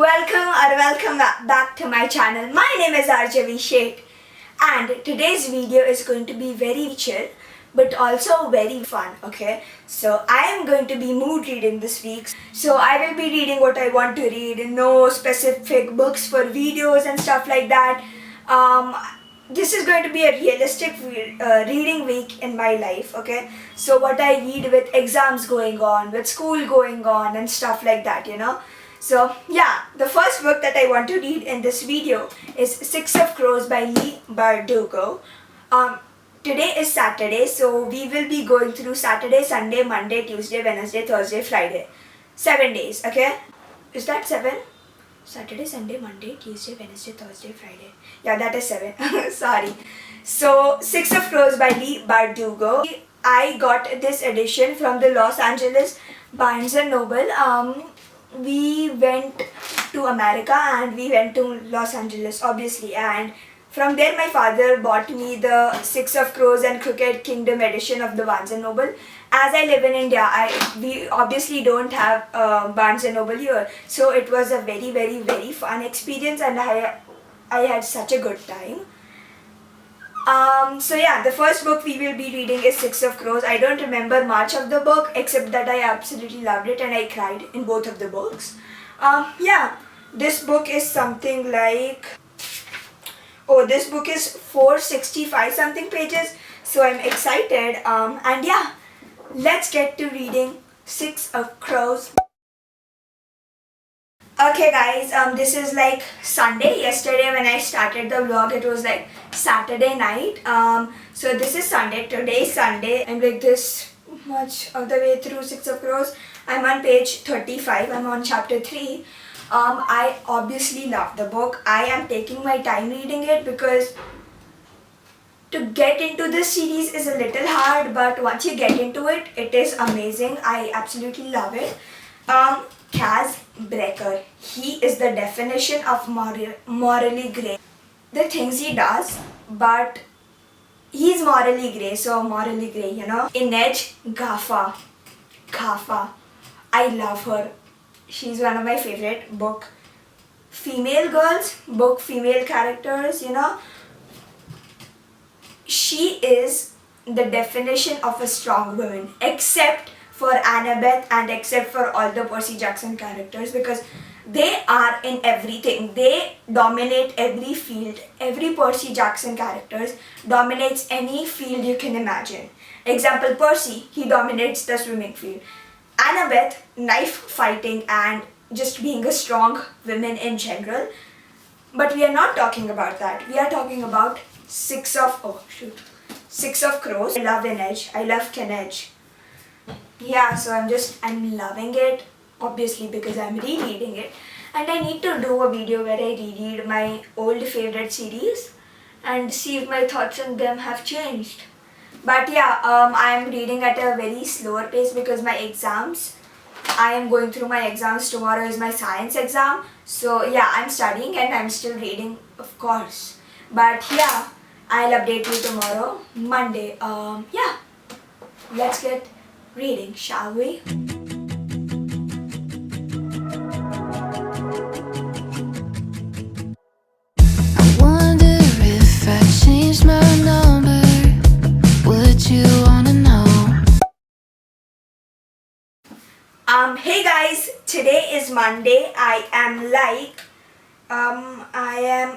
welcome back to my channel. My name is Arjavi Sheikh and today's video is going to be very chill but also very fun, okay? So I am going to be mood reading this week. So I will be reading what I want to read, no specific books for videos and stuff like that. This is going to be a realistic reading week in my life, okay? So what I read with exams going on, with school going on and stuff like that, you know? So yeah, the first book that I want to read in this video is Six of Crows by Leigh Bardugo. Today is Saturday, so we will be going through Saturday, Sunday, Monday, Tuesday, Wednesday, Thursday, Friday. 7 days, okay? Is that 7? Saturday, Sunday, Monday, Tuesday, Wednesday, Thursday, Friday. Yeah, that is 7. Sorry. So, Six of Crows by Leigh Bardugo. I got this edition from the Los Angeles Barnes & Noble. We went to America and we went to Los Angeles, obviously. And from there, my father bought me the Six of Crows and Crooked Kingdom edition of the Barnes & Noble. As I live in India, we obviously don't have Barnes & Noble here. So it was a very, very, very fun experience and I had such a good time. So yeah, the first book we will be reading is Six of Crows. I don't remember much of the book except that I absolutely loved it and I cried in both of the books. Yeah, this book is something like... Oh, this book is 465 something pages, so I'm excited. And yeah, let's get to reading Six of Crows. Okay guys, this is like Sunday. Yesterday when I started the vlog, it was like Saturday night. So this is Sunday. Today is Sunday. I'm like this much of the way through Six of Crows. I'm on page 35. I'm on chapter 3. I obviously love the book. I am taking my time reading it because to get into this series is a little hard, but once you get into it, it is amazing. I absolutely love it. Kaz Brekker, he is the definition of morally grey. The things he does, but he's morally grey, so morally grey, you know. Inej Ghafa, I love her. She's one of my favorite female characters, you know. She is the definition of a strong woman, except for Annabeth and except for all the Percy Jackson characters, because they are in everything. They dominate every field. Every Percy Jackson characters dominates any field you can imagine. Example, Percy, he dominates the swimming field. Annabeth, knife fighting and just being a strong woman in general. But we are not talking about that. We are talking about Six of Crows. I love Inej. I love Kenej. Yeah, so I'm loving it, obviously because I'm rereading it. And I need to do a video where I reread my old favorite series and see if my thoughts on them have changed. But yeah, I'm reading at a very slower pace because my exams, I am going through my exams. Tomorrow is my science exam. So yeah, I'm studying and I'm still reading, of course. But yeah, I'll update you tomorrow, Monday. Yeah, let's get reading, shall we? I wonder if I changed my number. Would you wanna know? Hey guys, today is Monday. I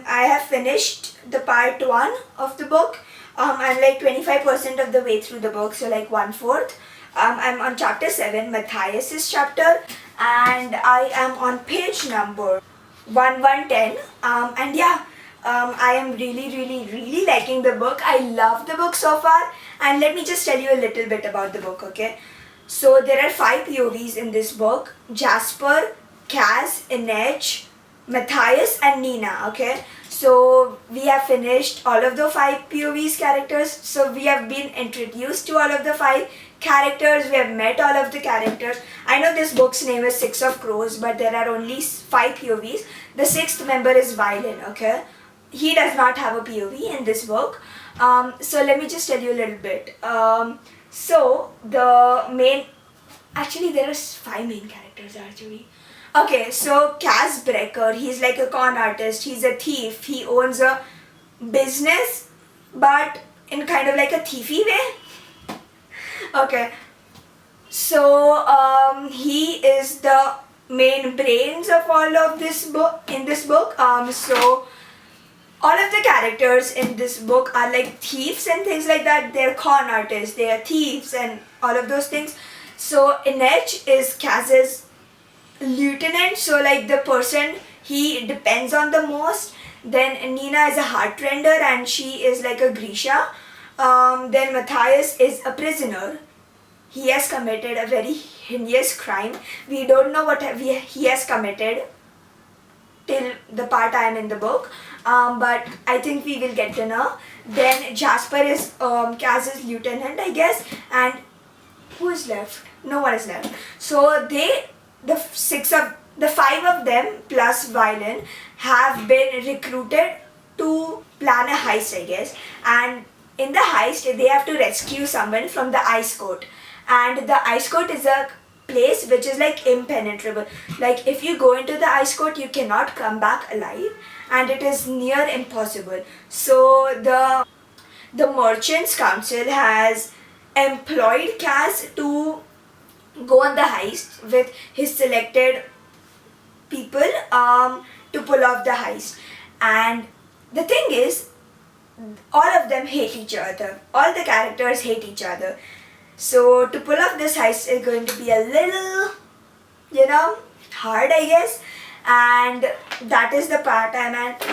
have finished the part 1 of the book. I'm like 25% of the way through the book, so like 1/4. I'm on chapter 7, Matthias's chapter, and I am on page number 1110. And yeah, I am really liking the book. I love the book so far, and let me just tell you a little bit about the book, okay? So there are 5 POVs in this book: Jasper, Kaz, Inej, Matthias and Nina, okay? So we have finished all of the 5 POVs characters. So we have been introduced to all of the 5 characters. We have met all of the characters. I know this book's name is Six of Crows, but there are only 5 POVs. The 6th member is Violin, okay? He does not have a POV in this book. So let me just tell you a little bit. So the main... Actually, there are 5 main characters actually. Okay, so Kaz Brecker, he's like a con artist, he's a thief, he owns a business, but in kind of like a thiefy way. Okay, so he is the main brains of all of this book, in this book. So all of the characters in this book are like thieves and things like that. They're con artists, they are thieves and all of those things. So Inej is Kaz's lieutenant, so like the person he depends on the most. Then Nina is a heartrender and she is like a Grisha. Then Matthias is a prisoner. He has committed a very heinous crime. We don't know what he has committed till the part I am in the book, but I think we will get to know. Then Jasper is Kaz's lieutenant, I guess, and who is left? No one is left. So the five of them plus Violin have been recruited to plan a heist, I guess. And in the heist, they have to rescue someone from the ice court. And the ice court is a place which is like impenetrable. Like if you go into the ice court, you cannot come back alive, and it is near impossible. So the Merchants Council has employed Kaz to go on the heist with his selected people to pull off the heist. And the thing is, all of them hate each other. All the characters hate each other. So to pull off this heist is going to be a little, hard, I guess. And that is the part I'm at.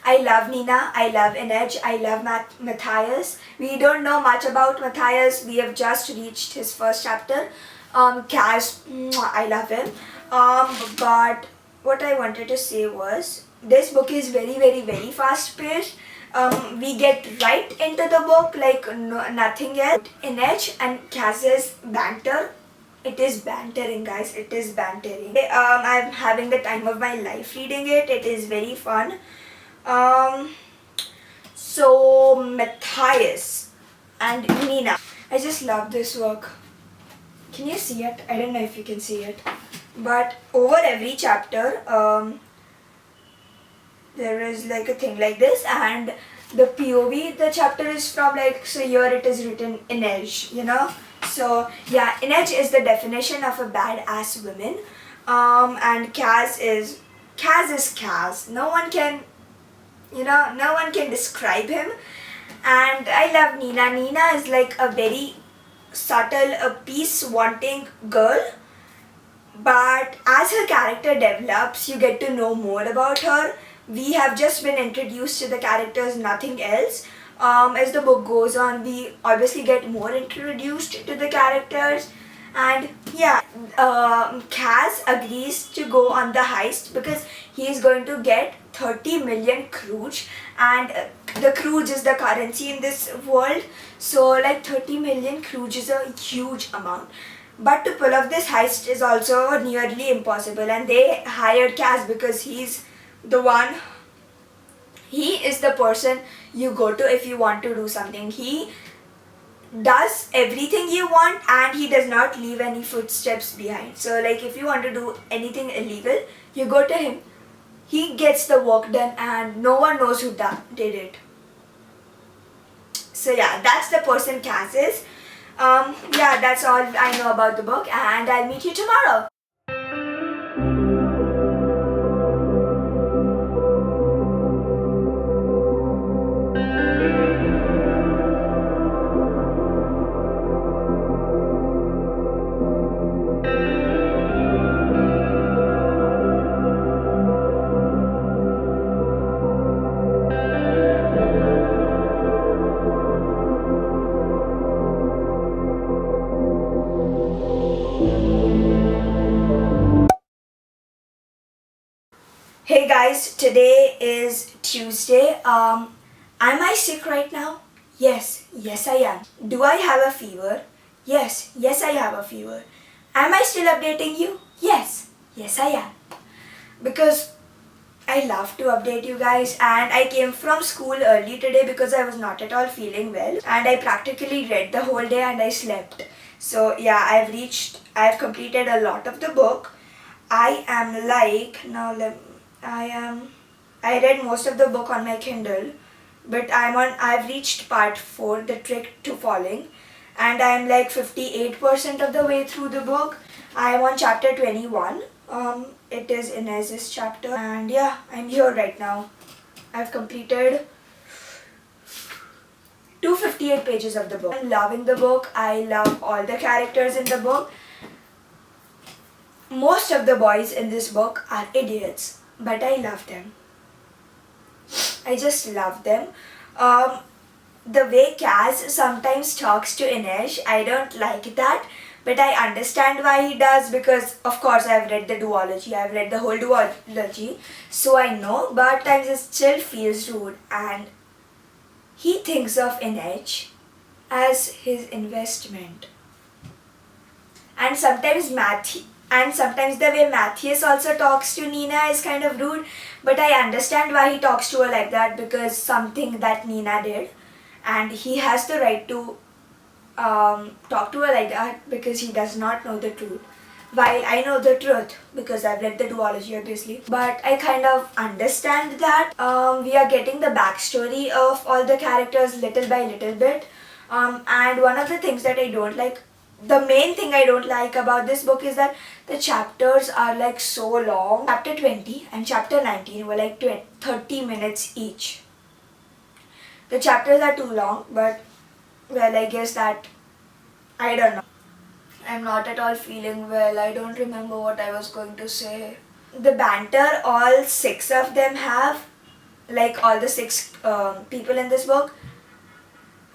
I love Nina, I love Inej, I love Matthias. We don't know much about Matthias. We have just reached his first chapter. Kaz, I love him. But what I wanted to say was, this book is very, very, very fast paced. We get right into the book like nothing else. Inej and Kaz's banter. It is bantering, guys. It is bantering. I'm having the time of my life reading it. It is very fun. So Matthias and Nina. I just love this work. Can you see it? I don't know if you can see it. But over every chapter, there is like a thing like this, and the POV the chapter is from, like, so here it is written Inej, So yeah, Inej is the definition of a badass woman. And Kaz is Kaz. No one can describe him. And I love Nina. Nina is like a very subtle, a peace-wanting girl. But as her character develops, you get to know more about her. We have just been introduced to the characters, nothing else. As the book goes on, we obviously get more introduced to the characters. And yeah, Kaz agrees to go on the heist because he is going to get 30 million Kruj, and the Kruj is the currency in this world. So like 30 million Kruj is a huge amount. But to pull off this heist is also nearly impossible, and they hired Kaz because he's the one. He is the person you go to if you want to do something. He does everything you want, and he does not leave any footsteps behind. So like if you want to do anything illegal, you go to him. He gets the work done, and no one knows who did it. So yeah, that's the person Kaz is. Yeah, that's all I know about the book, and I'll meet you tomorrow. Hey guys, today is Tuesday. Am I sick right now? Yes, I am. Do I have a fever? Yes, I have a fever. Am I still updating you? Yes, I am. Because I love to update you guys, and I came from school early today because I was not at all feeling well, and I practically read the whole day and I slept. So yeah, I've completed a lot of the book. I am like, I read most of the book on my Kindle, but I've reached part 4, The Trick to Falling, and I'm like 58% of the way through the book. I'm on chapter 21. It is Inez's chapter, and yeah, I'm here right now. I've completed 258 pages of the book. I'm loving the book. I love all the characters in the book. Most of the boys in this book are idiots, but I love them. I just love them. Um, the way Kaz sometimes talks to Inej, I don't like that, but I understand why he does, because of course I've read the duology, I've read the whole duology, so I know, but at times it still feels rude, and he thinks of Inej as his investment. And sometimes the way Matthias also talks to Nina is kind of rude, but I understand why he talks to her like that, because something that Nina did, and he has the right to talk to her like that because he does not know the truth. While I know the truth because I've read the duology obviously, but I kind of understand that we are getting the backstory of all the characters little by little bit. And one of the things that I don't like, the main thing I don't like about this book is that the chapters are like so long. Chapter 20 and chapter 19 were like 30 minutes each. The chapters are too long, but well, I guess that, I don't know. I'm not at all feeling well. I don't remember what I was going to say. The banter all 6 of them have, like all the 6 people in this book,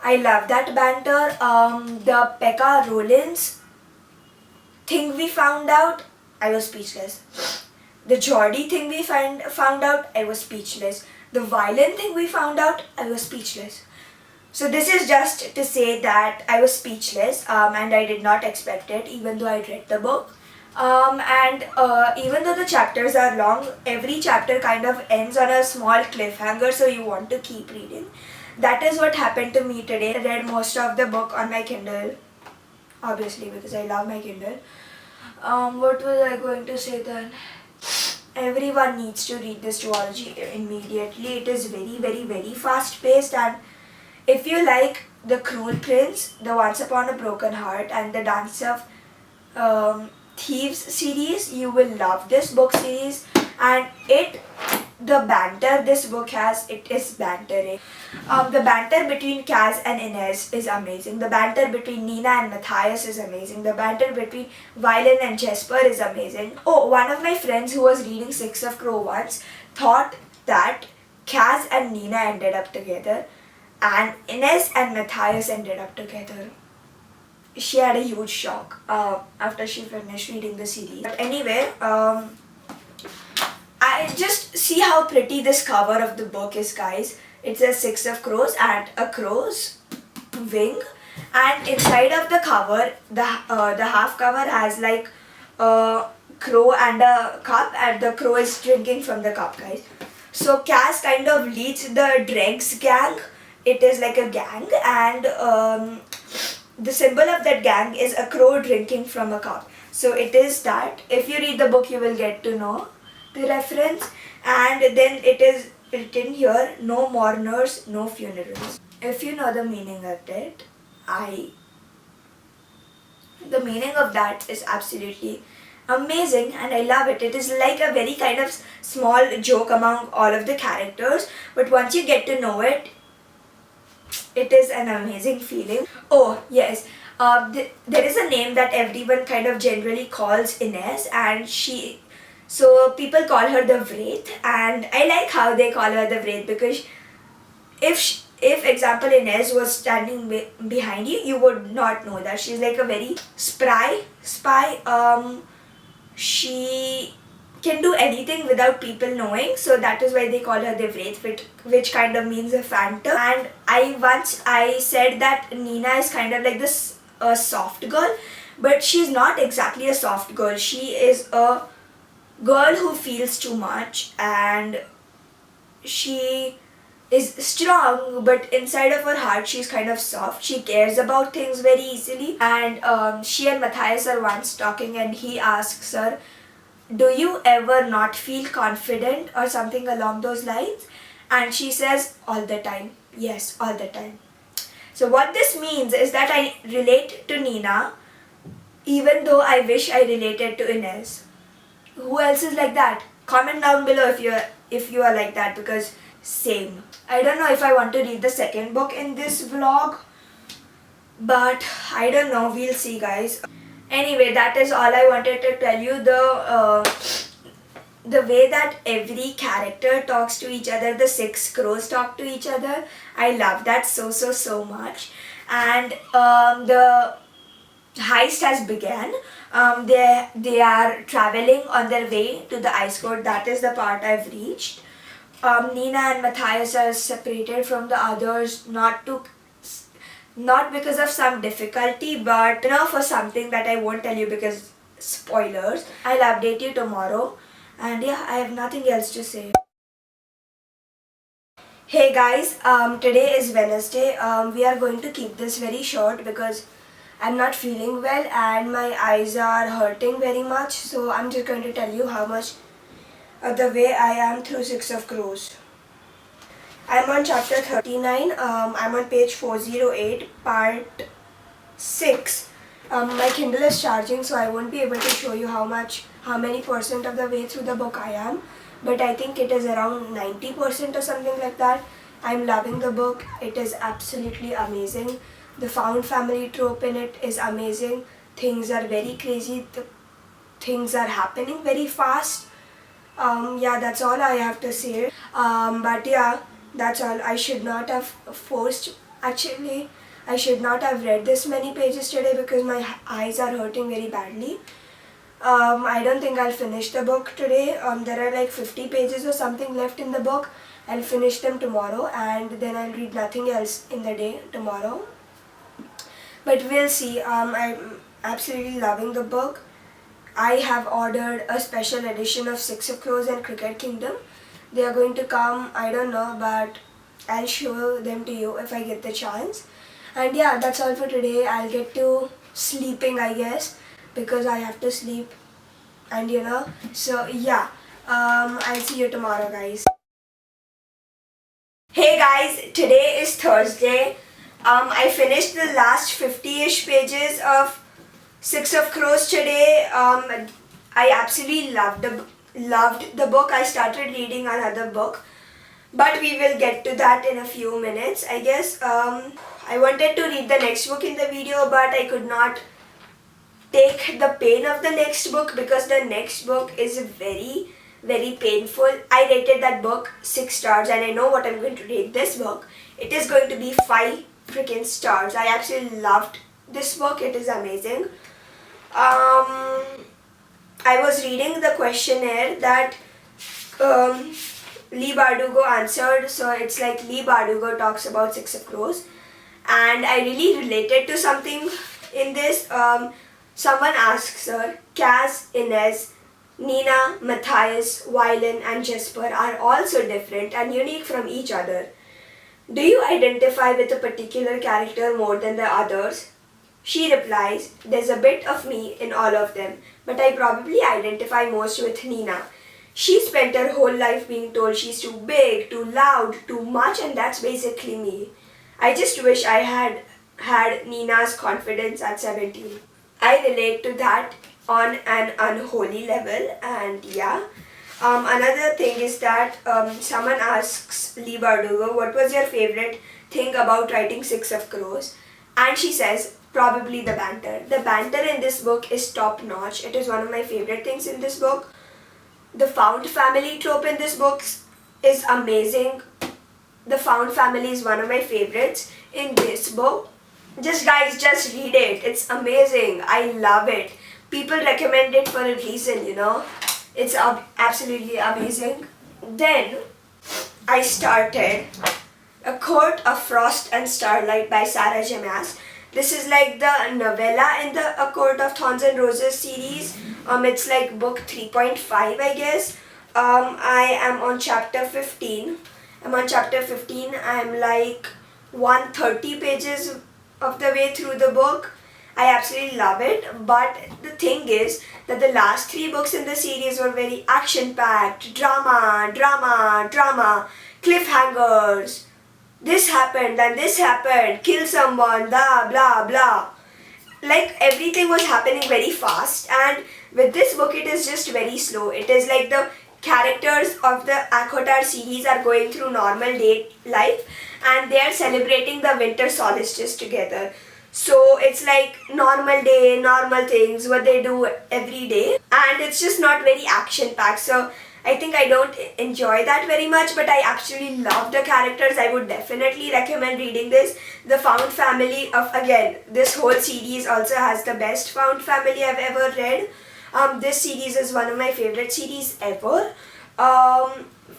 I love that banter. The Pekka Rollins thing we found out, I was speechless. The Geordie thing we found out, I was speechless. The violin thing we found out, I was speechless. So this is just to say that I was speechless, and I did not expect it, even though I read the book. And even though the chapters are long, every chapter kind of ends on a small cliffhanger, so you want to keep reading. That is what happened to me today. I read most of the book on my Kindle, obviously because I love my Kindle. What was I going to say then? Everyone needs to read this duology immediately. It is very, very, very fast paced, and if you like The Cruel Prince, The Once Upon a Broken Heart, and the Dance of Thieves series, you will love this book series. And the banter this book has, it is bantering. The banter between Kaz and Inez is amazing. The banter between Nina and Matthias is amazing. The banter between Violin and Jesper is amazing. Oh, one of my friends who was reading Six of Crow once thought that Kaz and Nina ended up together and Inez and Matthias ended up together. She had a huge shock after she finished reading the series. But anyway, I just see how pretty this cover of the book is, guys. It says Six of Crows and a crow's wing, and inside of the cover, the half cover has like a crow and a cup, and the crow is drinking from the cup, guys. So Kaz kind of leads the Dregs gang. It is like a gang, and the symbol of that gang is a crow drinking from a cup. So it is that. If you read the book, you will get to know the reference. And then it is written here, no mourners, no funerals. If you know the meaning of it, the meaning of that is absolutely amazing, and I love it. It is like a very kind of small joke among all of the characters, but once you get to know it, it is an amazing feeling. Oh yes, there is a name that everyone kind of generally calls Inez, and so people call her the Wraith, and I like how they call her the Wraith, because if example Inez was standing behind you, you would not know that. She's like a very spy. She can do anything without people knowing, so that is why they call her the Wraith, which kind of means a phantom. And I said that Nina is kind of like this a soft girl, but she's not exactly a soft girl. She is a girl who feels too much, and she is strong, but inside of her heart she's kind of soft. She cares about things very easily. And she and Matthias are once talking, and he asks her, do you ever not feel confident or something along those lines? And she says, all the time. Yes, all the time. So what this means is that I relate to Nina even though I wish I related to Inez. Who else is like that? Comment down below if you are like that, because same. I don't know if I want to read the second book in this vlog, but I don't know, we'll see guys. Anyway, that is all I wanted to tell you. The way that every character talks to each other, the six crows talk to each other, I love that so much. And the heist has begun. They are traveling on their way to the ice court. That is the part I've reached. Nina and Matthias are separated from the others, not because of some difficulty, but for something that I won't tell you because spoilers. I'll update you tomorrow. And yeah, I have nothing else to say. Hey guys, today is Wednesday. We are going to keep this very short because I'm not feeling well and my eyes are hurting very much. So I'm just going to tell you how much the way I am through Six of Crows. I'm on chapter 39. I'm on page 408, part 6. My Kindle is charging, so I won't be able to show you how many percent of the way through the book I am. But I think it is around 90% or something like that. I'm loving the book. It is absolutely amazing. The found family trope in it is amazing. Things are very crazy. Things are happening very fast. Yeah, that's all I have to say. But yeah, that's all. I should not have I should not have read this many pages today because my eyes are hurting very badly. I don't think I'll finish the book today. There are like 50 pages or something left in the book. I'll finish them tomorrow and then I'll read nothing else in the day tomorrow. But we'll see. I'm absolutely loving the book. I have ordered a special edition of Six of Crows and Cricket Kingdom. They are going to come, I don't know, but I'll show them to you if I get the chance. And yeah, that's all for today. I'll get to sleeping, I guess, because I have to sleep. And so yeah, I'll see you tomorrow, guys. Hey guys, today is Thursday. I finished the last 50-ish pages of Six of Crows today. I absolutely loved the book. I started reading another book, but we will get to that in a few minutes, I guess. I wanted to read the next book in the video, but I could not take the pain of the next book because the next book is very painful. I rated that book 6 stars and I know what I'm going to rate this book. It is going to be 5 freaking stars. I absolutely loved this book. It is amazing. I was reading the questionnaire that Leigh Bardugo answered. So it's like Leigh Bardugo talks about Six of Crows. And I really related to something in this. Someone asks her, Kaz, Inez, Nina, Matthias, Wylan and Jesper are all so different and unique from each other. Do you identify with a particular character more than the others? She replies, there's a bit of me in all of them, but I probably identify most with Nina. She spent her whole life being told she's too big, too loud, too much, and that's basically me. I just wish I had Nina's confidence at 17. I relate to that on an unholy level, and yeah. Another thing is that someone asks Leigh Bardugo, what was your favorite thing about writing Six of Crows? And she says, probably the banter. The banter in this book is top notch. It is one of my favorite things in this book. The found family trope in this book is amazing. The found family is one of my favorites in this book. Just read it. It's amazing. I love it. People recommend it for a reason, It's absolutely amazing. Then I started A Court of Frost and Starlight by Sarah J. Maas. This is like the novella in the A Court of Thorns and Roses series. It's like book 3.5, I guess. I am on chapter 15. I'm like 130 pages of the way through the book. I absolutely love it. But the thing is that the last 3 books in the series were very action-packed, drama, cliffhangers. This happened, then this happened, kill someone, blah blah blah. Like everything was happening very fast, and with this book it is just very slow. It is like the characters of the ACOTAR series are going through normal day life, and they are celebrating the winter solstice together. So it's like normal day, normal things, what they do every day, and it's just not very action packed. So I think I don't enjoy that very much, but I absolutely love the characters. I would definitely recommend reading this. The Found Family of, again, this whole series also has the best Found Family I've ever read. This series is one of my favorite series ever.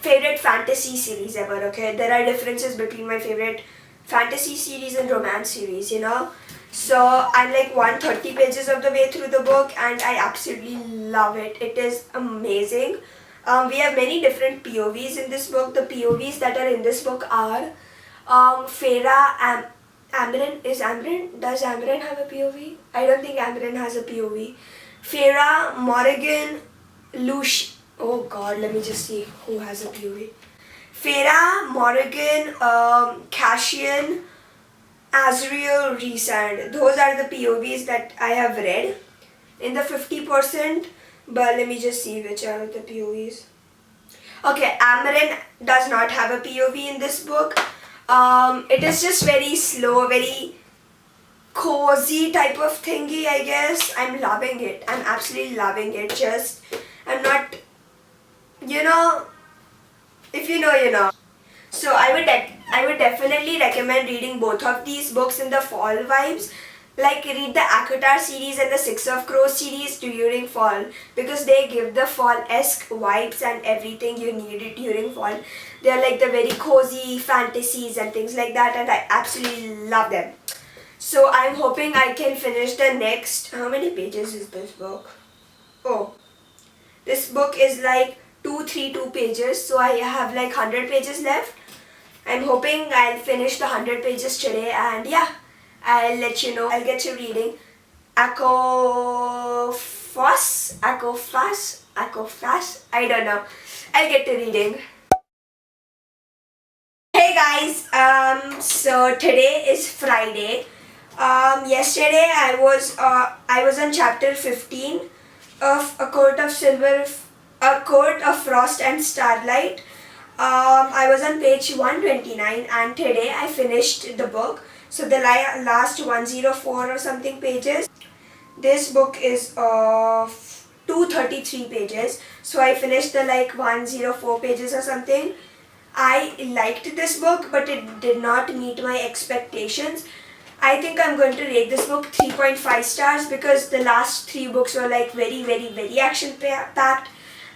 Favorite fantasy series ever, okay? There are differences between my favorite fantasy series and romance series, you know? So I'm like 130 pages of the way through the book, and I absolutely love it. It is amazing. We have many different POVs in this book. The POVs that are in this book are Feyre, Amren. Does Amren have a POV? I don't think Amren has a POV. Feyre, Morrigan, Lush. Oh god, let me just see who has a POV. Feyre, Morrigan, Cassian, Azriel, Rhysand. Those are the POVs that I have read in the 50%. But let me just see which are the POVs. Okay, Amren does not have a POV in this book. It is just very slow, very cozy type of thingy, I guess. I'm loving it. I'm absolutely loving it. I'm not, you know, if you know, you know. So I would definitely recommend reading both of these books in the fall vibes. Like read the ACOTAR series and the Six of Crows series during fall, because they give the fall-esque vibes and everything you need during fall. They are like the very cozy fantasies and things like that, and I absolutely love them. So I'm hoping I can finish the next, how many pages is this book? Oh, this book is like 232 pages, so I have like 100 pages left. I'm hoping I'll finish the 100 pages today, and yeah, I'll let you know. I'll get to reading Akofas, I don't know. I'll get to reading. Hey guys, so today is Friday. Yesterday I was on chapter 15 of A Court of Frost and Starlight. I was on page 129, and today I finished the book. So the last 104 or something pages. This book is of 233 pages. So I finished the like 104 pages or something. I liked this book, but it did not meet my expectations. I think I'm going to rate this book 3.5 stars because the last 3 books were like very action packed.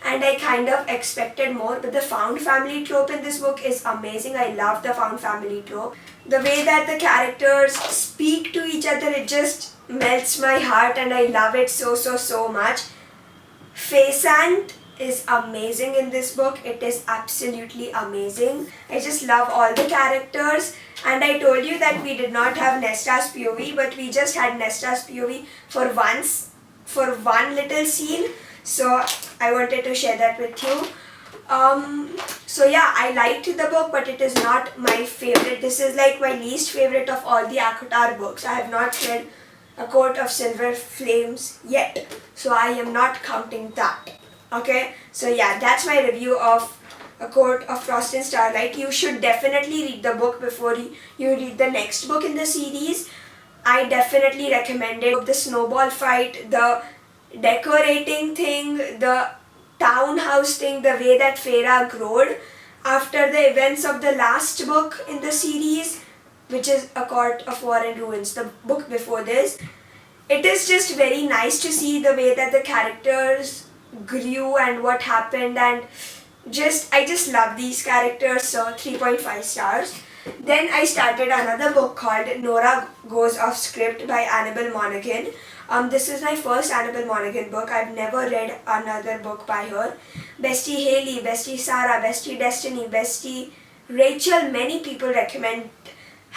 And I kind of expected more, but the found family trope in this book is amazing. I love the found family trope. The way that the characters speak to each other, it just melts my heart, and I love it so much. Faysand is amazing in this book. It is absolutely amazing. I just love all the characters, and I told you that we did not have Nesta's POV, but we just had Nesta's POV for one little scene. So I wanted to share that with you. So yeah, I liked the book, but it is not my favorite. This is like my least favorite of all the ACOTAR books. I have not read A Court of Silver Flames yet, so I am not counting that. Okay, so yeah, that's my review of A Court of Frost and Starlight. You should definitely read the book before you read the next book in the series. I definitely recommend it. The snowball fight, the decorating thing, the townhouse thing, the way that Feyre growed after the events of the last book in the series, which is A Court of War and Ruins, the book before this. It is just very nice to see the way that the characters grew and what happened, and I just love these characters, so 3.5 stars. Then I started another book called Nora Goes Off Script by Annabel Monaghan. This is my first Annabel Monaghan book. I've never read another book by her. Bestie Haley, Bestie Sarah, Bestie Destiny, Bestie Rachel, many people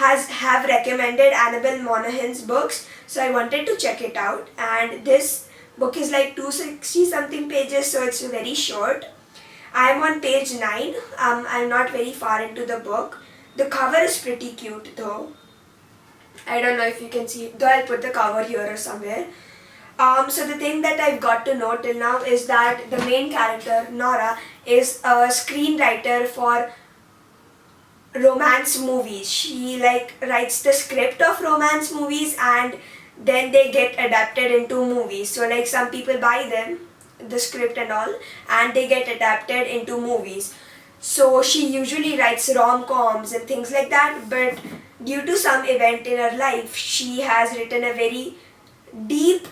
have recommended Annabel Monaghan's books, so I wanted to check it out. And this book is like 260 something pages, so it's very short. I'm on page 9. I'm not very far into the book. The cover is pretty cute though. I don't know if you can see it, though I'll put the cover here or somewhere. So the thing that I've got to know till now is that the main character, Nora, is a screenwriter for romance movies. She like writes the script of romance movies and then they get adapted into movies. So like some people buy them, the script and all, and they get adapted into movies. So she usually writes rom-coms and things like that, but due to some event in her life, she has written a very deep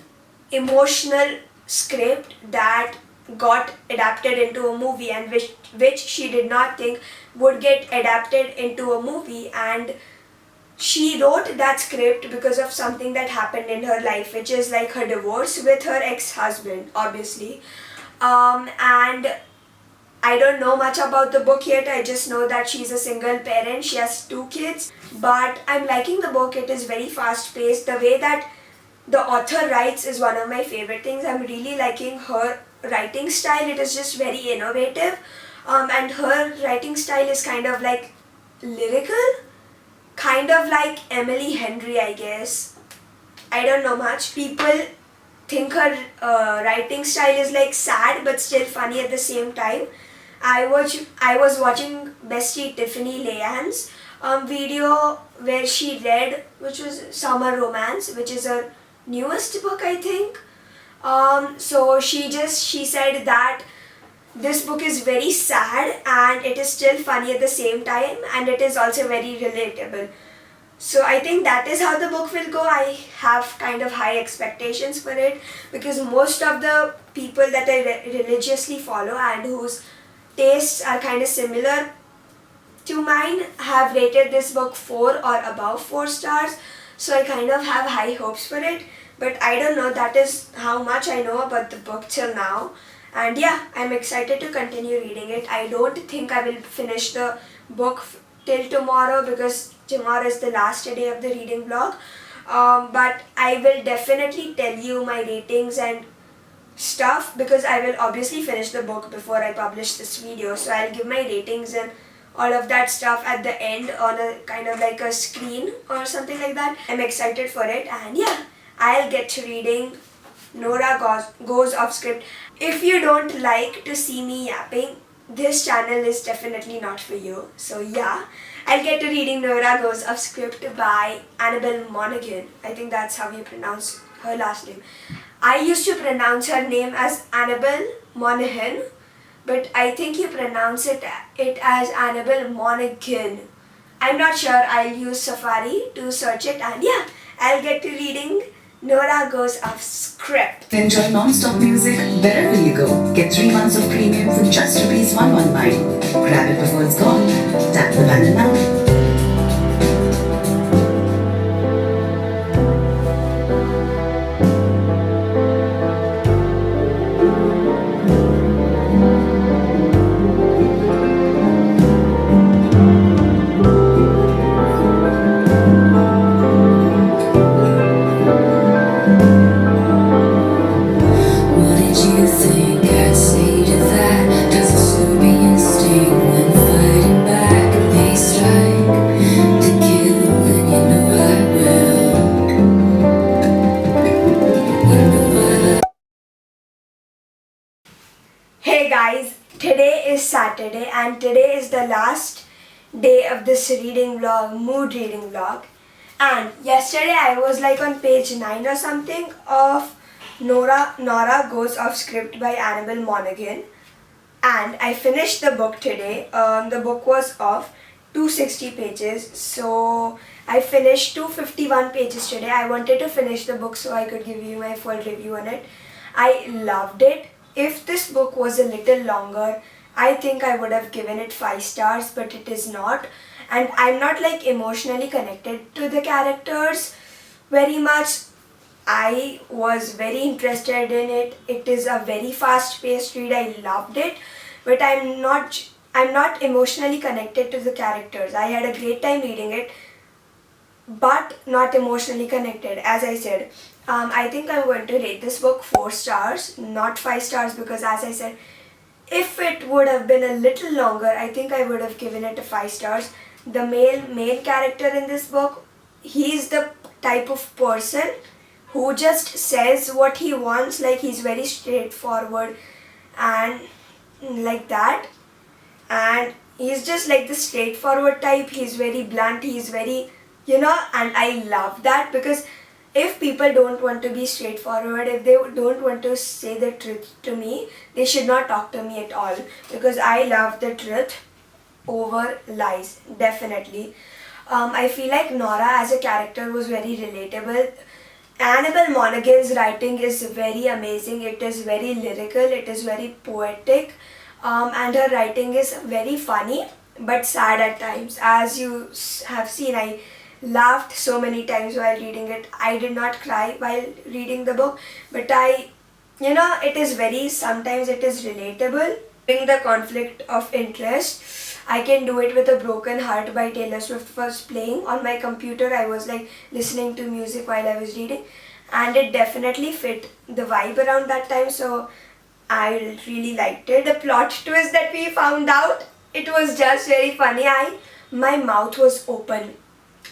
emotional script that got adapted into a movie, and which she did not think would get adapted into a movie. And she wrote that script because of something that happened in her life, which is like her divorce with her ex-husband, obviously. And I don't know much about the book yet. I just know that she's a single parent. She has 2 kids. But I'm liking the book. It is very fast paced. The way that the author writes is one of my favorite things. I'm really liking her writing style. It is just very innovative. And her writing style is kind of like lyrical. Kind of like Emily Henry, I guess. I don't know much. People think her writing style is like sad but still funny at the same time. I was watching Bestie Tiffany Leanne's video where she read, which was Summer Romance, which is her newest book, I think. So she said that this book is very sad and it is still funny at the same time, and it is also very relatable. So I think that is how the book will go. I have kind of high expectations for it because most of the people that I religiously follow and whose tastes are kind of similar to mine have rated this book 4 or above 4 stars. So I kind of have high hopes for it. But I don't know, that is how much I know about the book till now. And yeah, I'm excited to continue reading it. I don't think I will finish the book till tomorrow because tomorrow is the last day of the reading vlog. But I will definitely tell you my ratings and stuff because I will obviously finish the book before I publish this video. So I'll give my ratings and all of that stuff at the end on a kind of like a screen or something like that. I'm excited for it, and yeah, I'll get to reading Nora Goes Off Script. If you don't like to see me yapping, this channel is definitely not for you. So yeah, I'll get to reading Nora Goes Off Script by Annabel Monaghan. I think that's how you pronounce her last name. I used to pronounce her name as Annabel Monaghan, but I think you pronounce it as Annabel Monaghan. I'm not sure. I'll use Safari to search it, and yeah, I'll get to reading Nora Goes Off Script. Enjoy non-stop music wherever you go. Get 3 months of premium for just ₹119. Grab it before it's gone. Tap the banner now. Hey guys, today is Saturday and today is the last day of this reading vlog, mood reading vlog. And yesterday I was like on page 9 or something of Nora Goes Off Script by Annabel Monaghan. And I finished the book today. The book was of 260 pages. So I finished 251 pages today. I wanted to finish the book so I could give you my full review on it. I loved it. If this book was a little longer, I think I would have given it 5 stars, but it is not. And I'm not like emotionally connected to the characters very much. I was very interested in it. It is a very fast-paced read. I loved it, but I'm not emotionally connected to the characters. I had a great time reading it. but not emotionally connected. As I said, I think I'm going to rate this book 4 stars, not 5 stars, because as I said, if it would have been a little longer, I think I would have given it a 5 stars. The main character in this book, he's the type of person who just says what he wants, like he's very straightforward and like that. And he's just like the straightforward type. He's very blunt, he's very, and I love that, because if people don't want to be straightforward, if they don't want to say the truth to me, they should not talk to me at all, because I love the truth over lies, definitely. I feel like Nora as a character was very relatable. Annabel Monaghan's writing is very amazing. It is very lyrical, it is very poetic, and her writing is very funny but sad at times. As you have seen, I laughed so many times while reading it. I did not cry while reading the book, but it is very, sometimes it is relatable. In the conflict of interest, I Can Do It With a Broken Heart by Taylor Swift was playing on my computer. I was like listening to music while I was reading, and it definitely fit the vibe around that time, so I really liked it. The plot twist that we found out, it was just very funny. My mouth was open,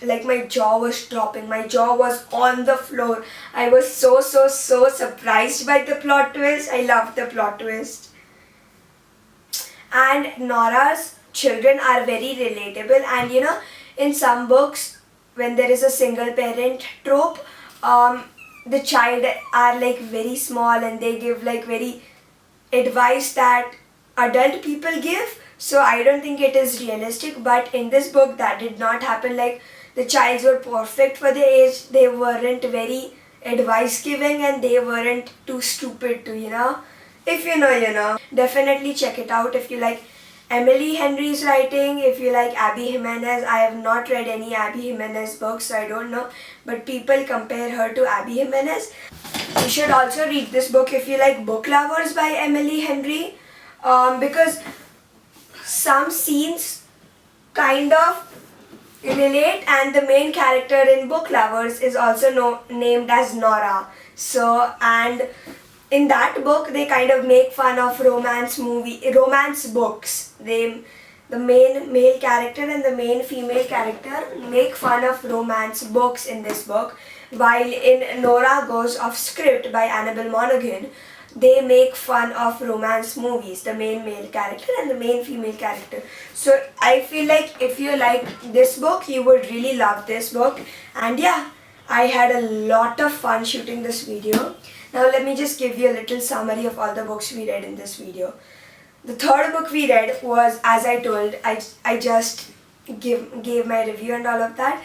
like my jaw was dropping, my jaw was on the floor. I was so surprised by the plot twist. I loved the plot twist. And Nora's children are very relatable, and in some books, when there is a single parent trope, the child are like very small and they give like very advice that adult people give, so I don't think it is realistic. But in this book, that did not happen. Like, the childs were perfect for their age, they weren't very advice giving, and they weren't too stupid to, if you know. Definitely check it out if you like Emily Henry's writing, if you like Abby Jimenez. I have not read any Abby Jimenez books, so I don't know, but people compare her to Abby Jimenez. You should also read this book if you like Book Lovers by Emily Henry, because some scenes kind of relate, and the main character in Book Lovers is also named as Nora. So, and in that book, they kind of make fun of romance books. The main male character and the main female character make fun of romance books in this book, while in Nora Goes Off Script by Annabel Monaghan, they make fun of romance movies, the main male character and the main female character. So I feel like if you like this book, you would really love this book. And yeah, I had a lot of fun shooting this video. Now let me just give you a little summary of all the books we read in this video. The third book we read was, as I told, I just gave my review and all of that,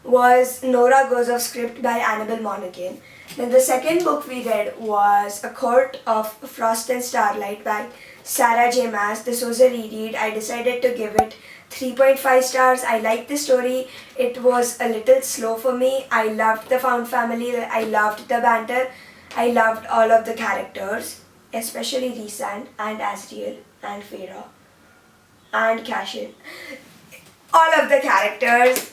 was Nora Goes Off Script by Annabel Monaghan. Then the second book we read was A Court of Frost and Starlight by Sarah J. Maas. This was a reread. I decided to give it 3.5 stars. I liked the story. It was a little slow for me. I loved the found family. I loved the banter. I loved all of the characters, especially Rhysand and Asriel and Feyre and Cashin. All of the characters.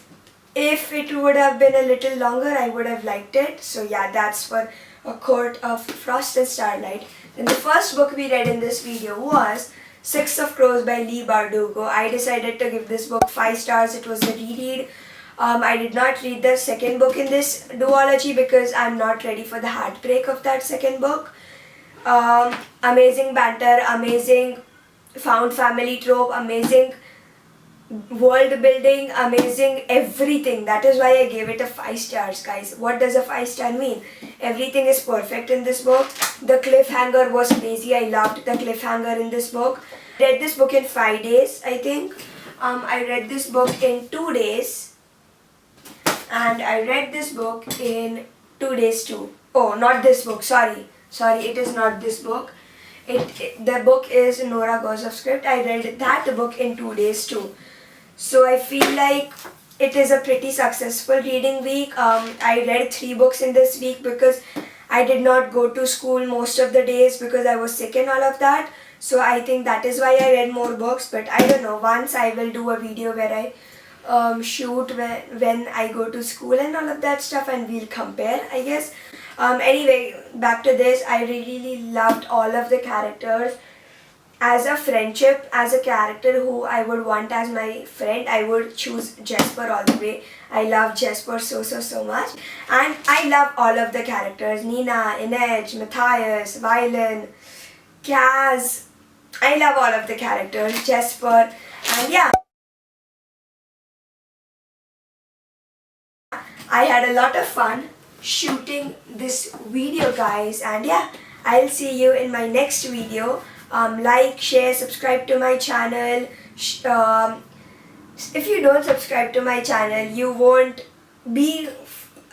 If it would have been a little longer, I would have liked it. So yeah, that's for A Court of Frost and Starlight. Then the first book we read in this video was Six of Crows by Leigh Bardugo. I decided to give this book 5 stars. It was a reread. I did not read the second book in this duology because I'm not ready for the heartbreak of that second book. Amazing banter, amazing found family trope, amazing world building, amazing everything. That is why I gave it a 5 stars, guys. What does a 5 star mean? Everything is perfect in this book. The cliffhanger was crazy. I loved the cliffhanger in this book. I read this book in 5 days, I think. I read this book in 2 days. And I read this book in 2 days too. Oh, not this book. Sorry, it is not this book. The book is Nora Goes Off Script. I read that book in 2 days too. So I feel like it is a pretty successful reading week. I read 3 books in this week because I did not go to school most of the days because I was sick and all of that. So I think that is why I read more books. But I don't know, once I will do a video where I shoot when I go to school and all of that stuff, and we'll compare, I guess. Anyway, back to this. I really loved all of the characters. As a friendship, as a character who I would want as my friend, I would choose Jesper all the way. I love Jesper so much. And I love all of the characters. Nina, Inej, Matthias, Violin, Kaz. I love all of the characters. Jesper. And yeah. I had a lot of fun shooting this video, guys. And yeah, I'll see you in my next video. Like, share, subscribe to my channel. If you don't subscribe to my channel, you won't be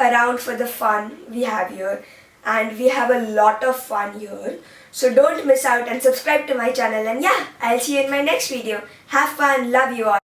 around for the fun we have here, and we have a lot of fun here. So don't miss out and subscribe to my channel. And yeah, I'll see you in my next video. Have fun. Love you all.